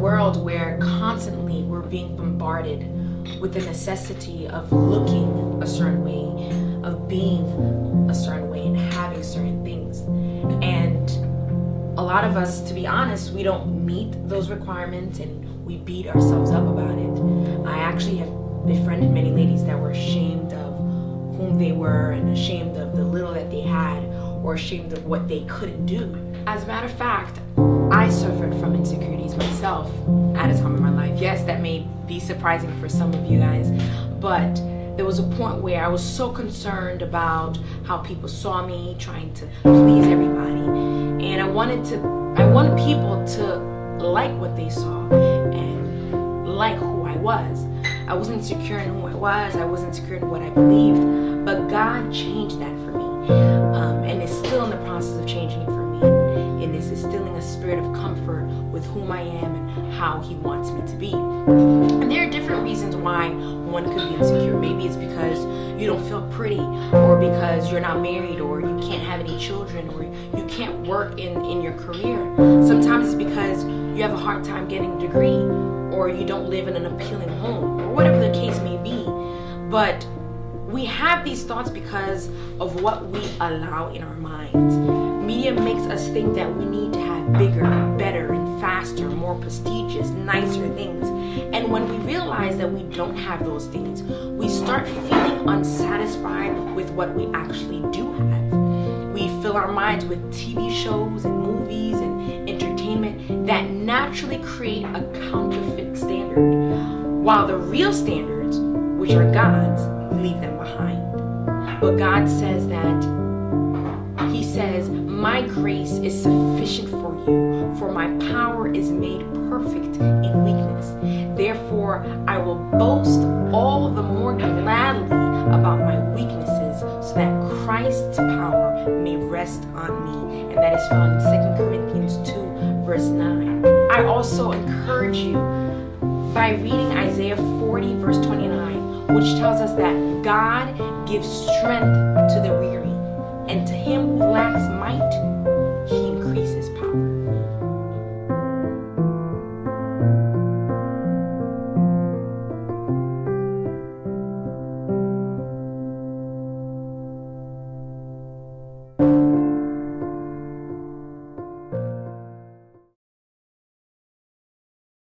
world where constantly we're being bombarded with the necessity of looking a certain way, of being a certain way, and having certain things. And a lot of us, to be honest, we don't meet those requirements and we beat ourselves up about it. I actually have befriended many ladies that were ashamed of whom they were and ashamed of the little that they had, or ashamed of what they couldn't do. As a matter of fact, I suffered from insecurities myself at a time in my life. Yes, that may be surprising for some of you guys, but there was a point where I was so concerned about how people saw me, trying to please everybody, and I wanted people to like what they saw and like who I was. I wasn't secure in who I wasn't secure in what I believed, but God changed that for me, and is still in the process of changing it for me, and is instilling a spirit of comfort with whom I am and how He wants me to be. And there are different reasons why one could be insecure. Maybe it's because you don't feel pretty, or because you're not married, or you can't have any children, or you can't work in your career. Sometimes it's because you have a hard time getting a degree, or you don't live in an appealing home, or whatever the case may be. But we have these thoughts because of what we allow in our minds. Media makes us think that we need to have bigger, better, and faster, more prestigious, nicer things. And when we realize that we don't have those things, we start feeling unsatisfied with what we actually do have. We fill our minds with TV shows and movies and entertainment that naturally create a counterfeit standard, while the real standards, which are God's, we leave them behind. But God says that, He says, my grace is sufficient for you, for my power is made perfect in weakness. Therefore, I will boast all the more gladly about my weaknesses, so that Christ's power may rest on me. And that is found in 2 Corinthians 2, verse 9. I also encourage you by reading Isaiah 40, verse 29, which tells us that God gives strength to the weary, and to him who lacks might,